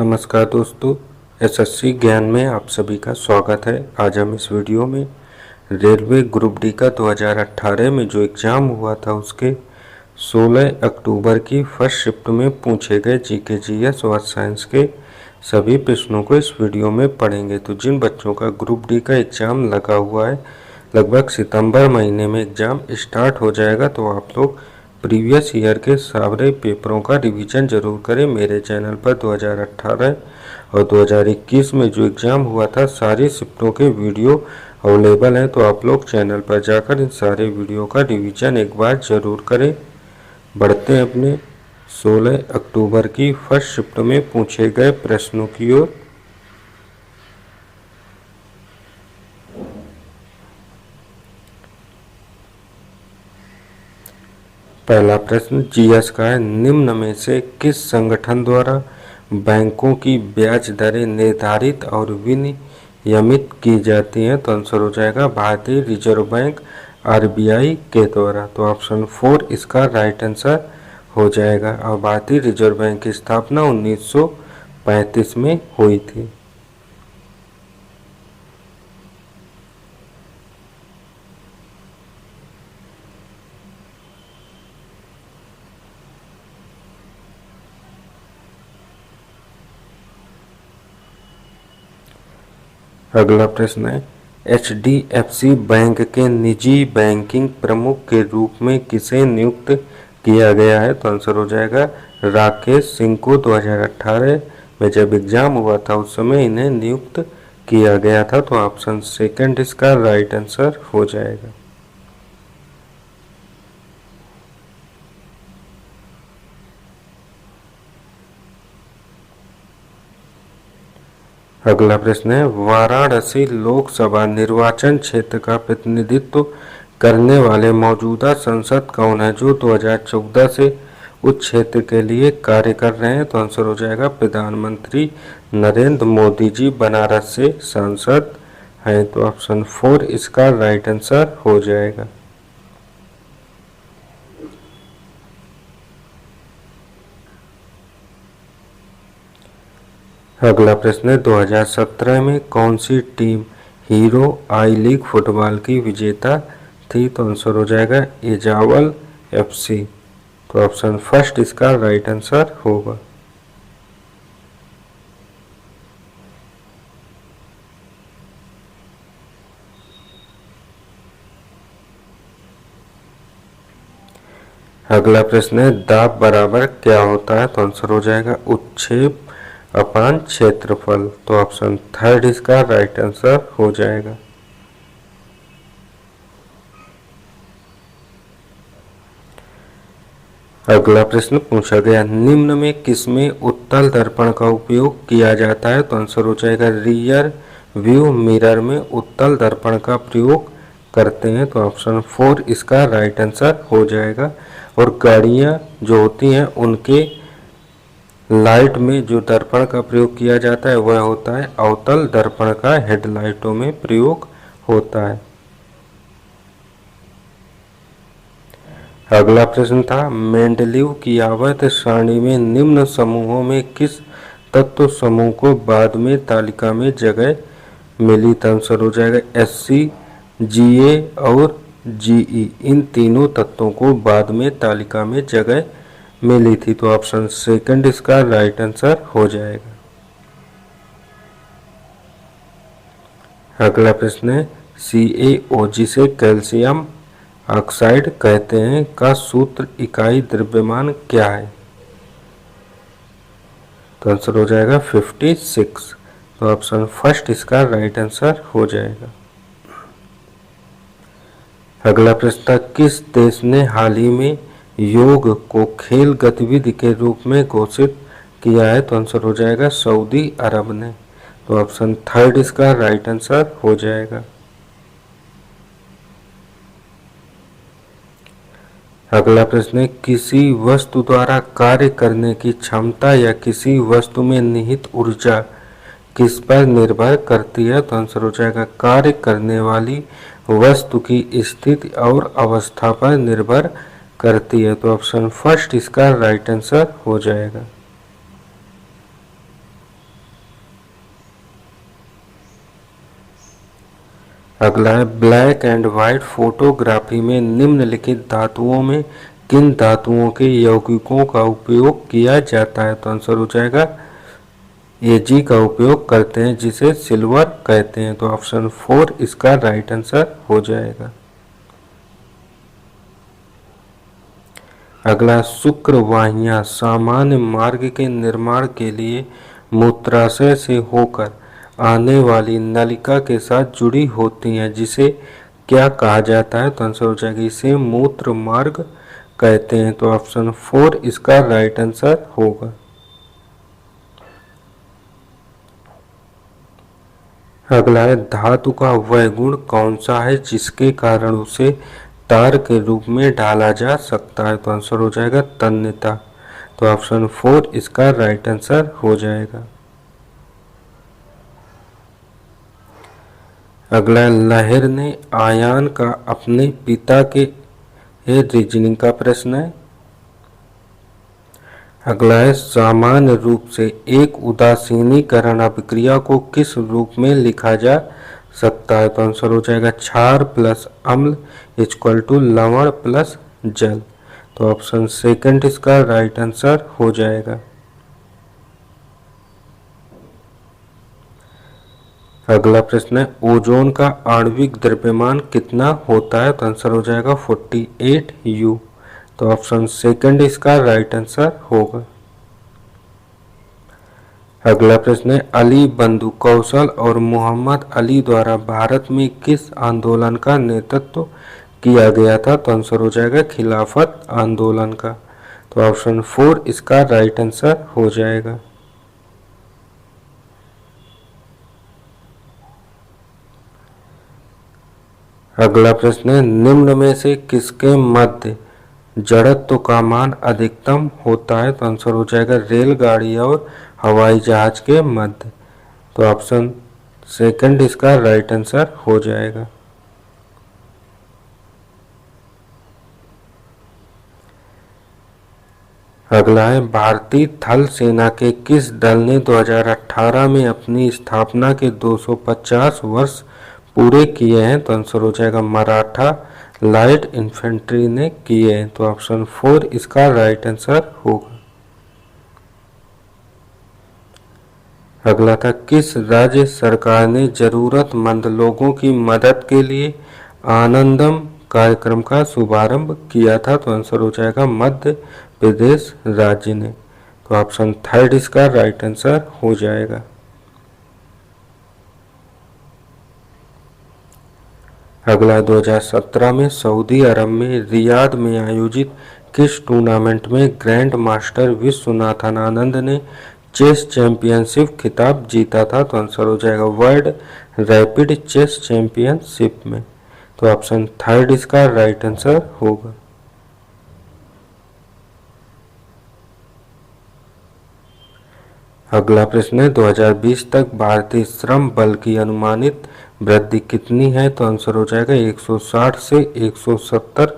नमस्कार दोस्तों, एसएससी ज्ञान में आप सभी का स्वागत है। आज हम इस वीडियो में रेलवे ग्रुप डी का 2018 में जो एग्ज़ाम हुआ था उसके 16 अक्टूबर की फर्स्ट शिफ्ट में पूछे गए जीके जीएस और साइंस के सभी प्रश्नों को इस वीडियो में पढ़ेंगे। तो जिन बच्चों का ग्रुप डी का एग्ज़ाम लगा हुआ है, लगभग सितंबर महीने में एग्ज़ाम स्टार्ट हो जाएगा, तो आप लोग प्रीवियस ईयर के सारे पेपरों का रिवीजन जरूर करें। मेरे चैनल पर 2018 और 2021 में जो एग्ज़ाम हुआ था सारी शिफ्टों के वीडियो अवेलेबल हैं, तो आप लोग चैनल पर जाकर इन सारे वीडियो का रिवीजन एक बार ज़रूर करें। बढ़ते हैं अपने 16 अक्टूबर की फर्स्ट शिफ्ट में पूछे गए प्रश्नों की ओर। पहला प्रश्न जीएस का है, निम्न में से किस संगठन द्वारा बैंकों की ब्याज दरें निर्धारित और विनियमित की जाती हैं? तो आंसर हो जाएगा भारतीय रिजर्व बैंक आरबीआई के द्वारा। तो ऑप्शन 4 इसका राइट आंसर हो जाएगा। और भारतीय रिजर्व बैंक की स्थापना 1935 में हुई थी। अगला प्रश्न है, एचडीएफसी बैंक के निजी बैंकिंग प्रमुख के रूप में किसे नियुक्त किया गया है? तो आंसर हो जाएगा राकेश सिंह को 2018 में जब एग्जाम हुआ था उस समय इन्हें नियुक्त किया गया था। तो ऑप्शन सेकंड इसका राइट आंसर हो जाएगा। अगला प्रश्न है, वाराणसी लोकसभा निर्वाचन क्षेत्र का प्रतिनिधित्व करने वाले मौजूदा सांसद कौन है जो 2014 से उस क्षेत्र के लिए कार्य कर रहे हैं? तो आंसर हो जाएगा प्रधानमंत्री नरेंद्र मोदी जी बनारस से सांसद हैं। तो ऑप्शन 4 इसका राइट आंसर हो जाएगा। अगला प्रश्न है, 2017 में कौन सी टीम हीरो आई लीग फुटबॉल की विजेता थी? तो आंसर हो जाएगा एजावल एफसी। तो ऑप्शन फर्स्ट इसका राइट आंसर होगा। अगला प्रश्न है, दाब बराबर क्या होता है? तो आंसर हो जाएगा उत्क्षेप अपान क्षेत्रफल। तो ऑप्शन थर्ड इसका राइट आंसर हो जाएगा। अगला प्रश्न पूछा गया, निम्न में किसमें उत्तल दर्पण का उपयोग किया जाता है? तो आंसर हो जाएगा रियर व्यू मिरर में उत्तल दर्पण का प्रयोग करते हैं। तो ऑप्शन 4 इसका राइट आंसर हो जाएगा। और गाड़ियां जो होती हैं उनके लाइट में जो दर्पण का प्रयोग किया जाता है वह होता है अवतल दर्पण का हेडलाइटों में प्रयोग होता है। अगला प्रश्न था, मेंडलीव की आवर्त सारणी में निम्न समूहों में किस तत्व समूह को बाद में तालिका में जगह मिली? तो आंसर हो जाएगा एससी, जीए और जीई। इन तीनों तत्वों को बाद में तालिका में जगह मिली थी। तो ऑप्शन सेकंड इसका राइट आंसर हो जाएगा। अगला प्रश्न है, CaO जिसे कैल्शियम ऑक्साइड कहते हैं का सूत्र इकाई द्रव्यमान क्या है? तो आंसर हो जाएगा 56। तो ऑप्शन फर्स्ट इसका राइट आंसर हो जाएगा। अगला प्रश्न था, किस देश ने हाल ही में योग को खेल गतिविधि के रूप में घोषित किया है? तो आंसर हो जाएगा सऊदी अरब ने। तो ऑप्शन थर्ड इसका राइट आंसर हो जाएगा। अगला प्रश्न है, किसी वस्तु द्वारा कार्य करने की क्षमता या किसी वस्तु में निहित ऊर्जा किस पर निर्भर करती है? तो आंसर हो जाएगा कार्य करने वाली वस्तु की स्थिति और अवस्था पर निर्भर करती है। तो ऑप्शन फर्स्ट इसका राइट आंसर हो जाएगा। अगला है ब्लैक एंड व्हाइट फोटोग्राफी में निम्नलिखित धातुओं में किन धातुओं के यौगिकों का उपयोग किया जाता है? तो आंसर हो जाएगा Ag का उपयोग करते हैं जिसे सिल्वर कहते हैं। तो ऑप्शन 4 इसका राइट आंसर हो जाएगा। अगला शुक्रवाहियां सामान्य मार्ग के निर्माण के लिए मूत्राशय से होकर आने वाली नलिका के साथ जुड़ी होती हैं जिसे क्या कहा जाता है? तो आंसर हो जाएगा इसे मूत्र मार्ग कहते हैं। तो ऑप्शन 4 इसका राइट आंसर होगा। अगला है धातु का वह गुण कौन सा है जिसके कारण उसे तार के रूप में ढाला जा सकता है? तो आंसर हो जाएगा तन्यता। तो ऑप्शन 4 इसका राइट आंसर हो जाएगा। अगला लहर ने आयान का अपने पिता के रीजनिंग का प्रश्न है। अगला है सामान्य रूप से एक उदासीनीकरण अभिक्रिया को किस रूप में लिखा जा सकता है? तो आंसर हो जाएगा क्षार प्लस अम्ल इक्वल टू लवण प्लस जल। तो ऑप्शन 2 इसका राइट आंसर हो जाएगा। अगला प्रश्न है ओजोन का आणविक द्रव्यमान कितना होता है? तो आंसर हो जाएगा 48 U। तो ऑप्शन 2 इसका राइट आंसर होगा। अगला प्रश्न है अली बंधु कौशल और मोहम्मद अली द्वारा भारत में किस आंदोलन का नेतृत्व किया गया था? तो आंसर हो जाएगा खिलाफत आंदोलन का। तो ऑप्शन 4 इसका राइट आंसर हो जाएगा। अगला प्रश्न है निम्न में से किसके मध्य जड़त्व का मान अधिकतम होता है? तो आंसर हो जाएगा रेलगाड़ी और हवाई जहाज के मध्य। तो ऑप्शन 2 इसका राइट आंसर हो जाएगा। अगला है भारतीय थल सेना के किस दल ने 2018 में अपनी स्थापना के 250 वर्ष पूरे किए हैं? तो आंसर हो जाएगा मराठा लाइट इन्फेंट्री ने किए हैं। तो ऑप्शन 4 इसका राइट आंसर होगा। अगला था किस राज्य सरकार ने जरूरतमंद लोगों की मदद के लिए आनंदम कार्यक्रम का शुभारंभ किया था? तो आंसर हो जाएगा मध्य प्रदेश राज्य ने। तो ऑप्शन 3 इसका राइट आंसर हो जाएगा। अगला 2017 में सऊदी अरब में रियाद में आयोजित किस टूर्नामेंट में ग्रैंड मास्टर विश्वनाथन आनंद ने चेस चैंपियनशिप खिताब जीता था? तो आंसर हो जाएगा वर्ल्ड रैपिड चेस चैंपियनशिप में। तो ऑप्शन 3 इसका राइट आंसर होगा। अगला प्रश्न है 2020 तक भारतीय श्रम बल की अनुमानित वृद्धि कितनी है? तो आंसर हो जाएगा 160 से 170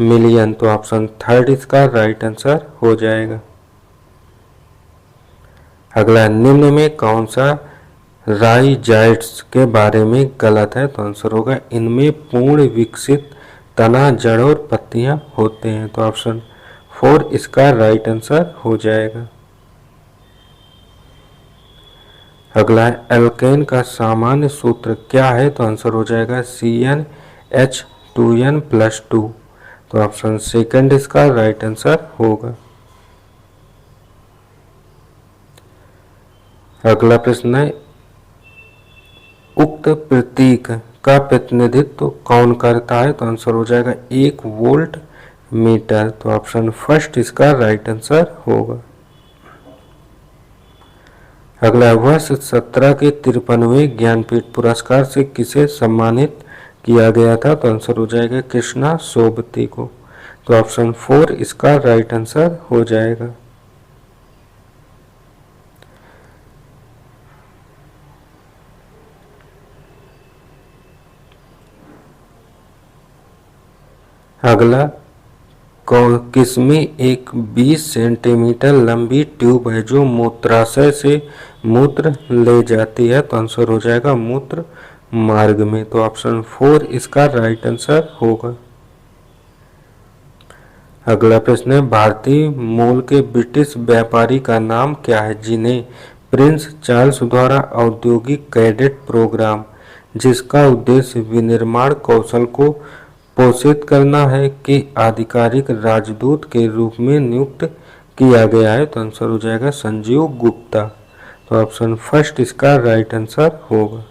मिलियन। तो ऑप्शन 3 इसका राइट आंसर हो जाएगा। अगला निम्न में कौन सा राइजाइट्स के बारे में गलत है? तो आंसर होगा इनमें पूर्ण विकसित तना जड़ और पत्तियां होते हैं। तो ऑप्शन 4 इसका राइट आंसर हो जाएगा। अगला है एल्केन का सामान्य सूत्र क्या है? तो आंसर हो जाएगा CnH2n+2। तो ऑप्शन 2 इसका राइट आंसर होगा। अगला प्रश्न है उक्त प्रतीक का प्रतिनिधित्व कौन करता है? तो आंसर हो जाएगा 1 वोल्ट मीटर। तो ऑप्शन 1 इसका राइट आंसर होगा। अगला वर्ष 17 के 53वें ज्ञानपीठ पुरस्कार से किसे सम्मानित किया गया था? तो आंसर हो जाएगा कृष्णा सोबती को। तो ऑप्शन 4 इसका राइट आंसर हो जाएगा। अगला किसमें एक 20 सेंटीमीटर लंबी ट्यूब है जो मूत्राशय से मूत्र ले जाती है? तो आंसर हो जाएगा मूत्र मार्ग में। तो ऑप्शन 4 इसका राइट आंसर होगा। अगला प्रश्न है, भारतीय मूल के ब्रिटिश व्यापारी का नाम क्या है जिन्हें प्रिंस चार्ल्स द्वारा औद्योगिक कैडेट प्रोग्राम, जिसका उद्देश्य विनिर्माण कौशल को पोषित करना है, कि आधिकारिक राजदूत के रूप में नियुक्त किया गया है? तो आंसर हो जाएगा संजीव गुप्ता। तो ऑप्शन फर्स्ट इसका राइट आंसर होगा।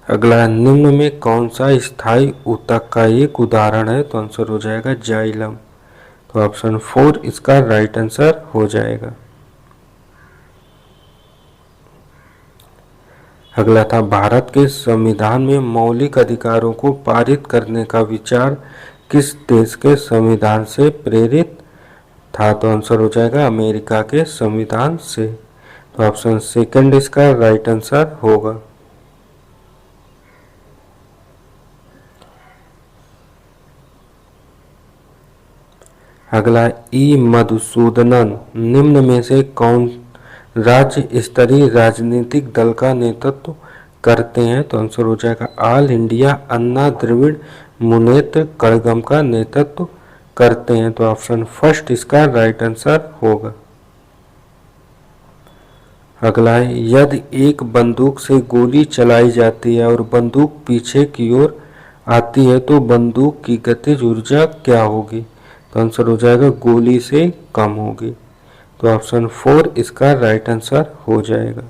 अगला, निम्न में कौन सा स्थायी ऊतक का एक उदाहरण है? तो आंसर हो जाएगा जाइलम। तो ऑप्शन 4 इसका राइट आंसर हो जाएगा। अगला था, भारत के संविधान में मौलिक अधिकारों को पारित करने का विचार किस देश के संविधान से प्रेरित था? तो आंसर हो जाएगा अमेरिका के संविधान से। तो ऑप्शन सेकंड इसका राइट आंसर होगा। अगला, ई मधुसूदनन निम्न में से कौन राज्य स्तरीय राजनीतिक दल का नेतृत्व करते हैं? तो आंसर हो जाएगा ऑल इंडिया अन्ना द्रविड़ मुनेत्र कड़गम का नेतृत्व करते हैं। तो ऑप्शन फर्स्ट इसका राइट आंसर होगा। अगला है, यदि एक बंदूक से गोली चलाई जाती है और बंदूक पीछे की ओर आती है तो बंदूक की गतिज ऊर्जा क्या होगी? तो आंसर हो जाएगा गोली से कम होगी। तो ऑप्शन 4 इसका राइट आंसर हो जाएगा।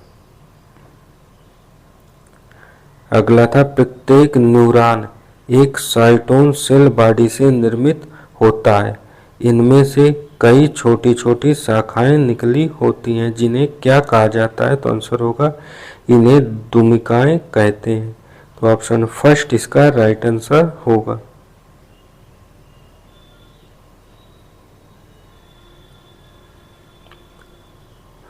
अगला था, प्रत्येक न्यूरॉन एक साइटोन सेल बॉडी से निर्मित होता है, इनमें से कई छोटी छोटी शाखाएं निकली होती हैं, जिन्हें क्या कहा जाता है? तो आंसर होगा इन्हें दुमिकाएं कहते हैं। तो ऑप्शन फर्स्ट इसका राइट आंसर होगा।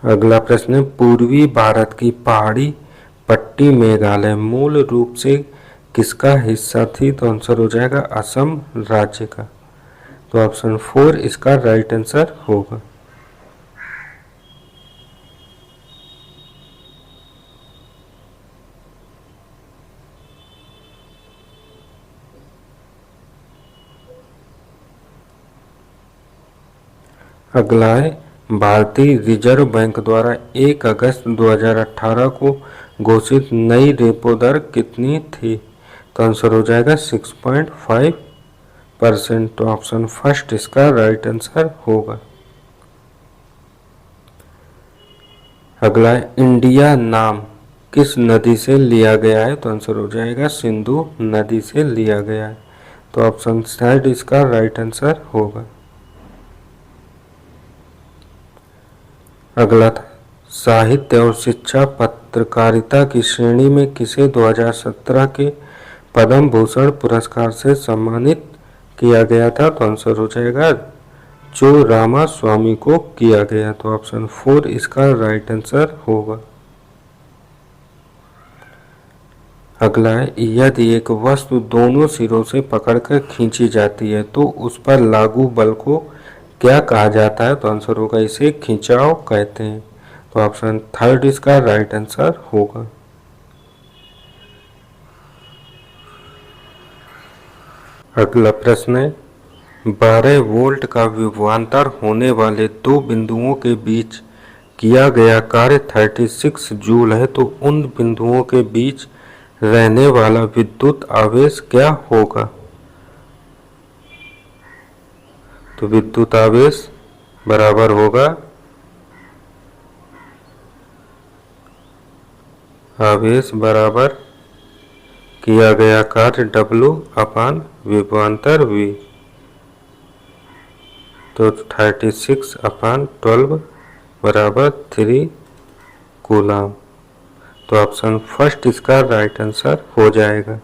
अगला प्रश्न है, पूर्वी भारत की पहाड़ी पट्टी मेघालय मूल रूप से किसका हिस्सा थी? तो आंसर हो जाएगा असम राज्य का। तो ऑप्शन 4 इसका राइट आंसर होगा। अगला है, भारतीय रिजर्व बैंक द्वारा 1 अगस्त 2018 को घोषित नई रेपो दर कितनी थी? तो आंसर हो जाएगा 6.5%। तो ऑप्शन फर्स्ट इसका राइट आंसर होगा। अगला, इंडिया नाम किस नदी से लिया गया है? तो आंसर हो जाएगा सिंधु नदी से लिया गया है। तो ऑप्शन थर्ड इसका राइट आंसर होगा। अगला था, साहित्य और शिक्षा पत्रकारिता की श्रेणी में किसे 2017 के पद्म भूषण पुरस्कार से सम्मानित किया गया था? तो आंसर हो जाएगा जो रामा स्वामी को किया गया। तो ऑप्शन 4 इसका राइट आंसर होगा। अगला है, यदि एक वस्तु दोनों सिरों से पकड़कर खींची जाती है तो उस पर लागू बल को क्या कहा जाता है? तो आंसर होगा इसे खिंचाव कहते हैं। तो ऑप्शन थर्ड इसका राइट आंसर होगा। अगला प्रश्न है, 12 वोल्ट का विभवांतर होने वाले दो बिंदुओं के बीच किया गया कार्य 36 जूल है, तो उन बिंदुओं के बीच रहने वाला विद्युत आवेश क्या होगा? तो विद्युत आवेश बराबर होगा आवेश बराबर किया गया कार्य W अपान विभवांतर V। तो 36 अपान 12 बराबर 3 कूलम। तो ऑप्शन फर्स्ट इसका राइट आंसर हो जाएगा।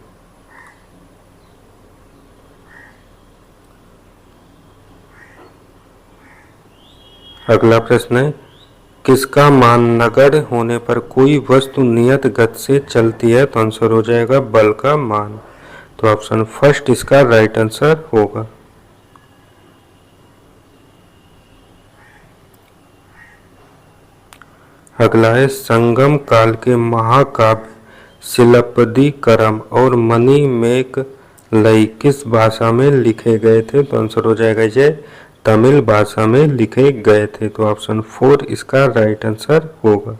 अगला प्रश्न है, किसका मान नगण्य होने पर कोई वस्तु नियत गति से चलती है? तो आंसर हो जाएगा बल का मान। तो ऑप्शन फर्स्ट इसका राइट आंसर होगा। अगला है संगम काल के महाकाव्य शिलपदिकरम और मणिमेखलई किस भाषा में लिखे गए थे? तो आंसर हो जाएगा ये तमिल भाषा में लिखे गए थे। तो ऑप्शन 4 इसका राइट आंसर होगा।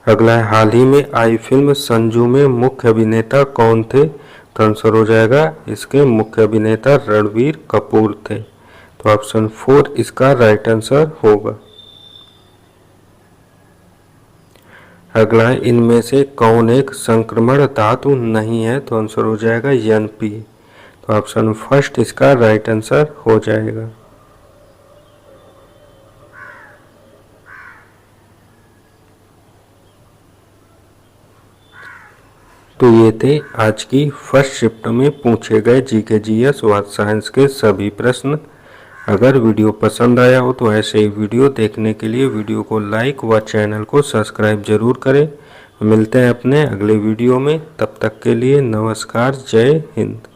अगला है हाल ही में आई फिल्म संजू में मुख्य अभिनेता कौन थे? तो आंसर हो जाएगा इसके मुख्य अभिनेता रणबीर कपूर थे। तो ऑप्शन 4 इसका राइट आंसर होगा। अगला है इनमें से कौन एक संक्रमण धातु नहीं है? तो आंसर हो जाएगा Np। तो ऑप्शन 1 इसका राइट आंसर हो जाएगा। तो ये थे आज की फर्स्ट शिफ्ट में पूछे गए जीके जीएस व साइंस के सभी प्रश्न। अगर वीडियो पसंद आया हो तो ऐसे ही वीडियो देखने के लिए वीडियो को लाइक व चैनल को सब्सक्राइब जरूर करें। मिलते हैं अपने अगले वीडियो में, तब तक के लिए नमस्कार, जय हिंद।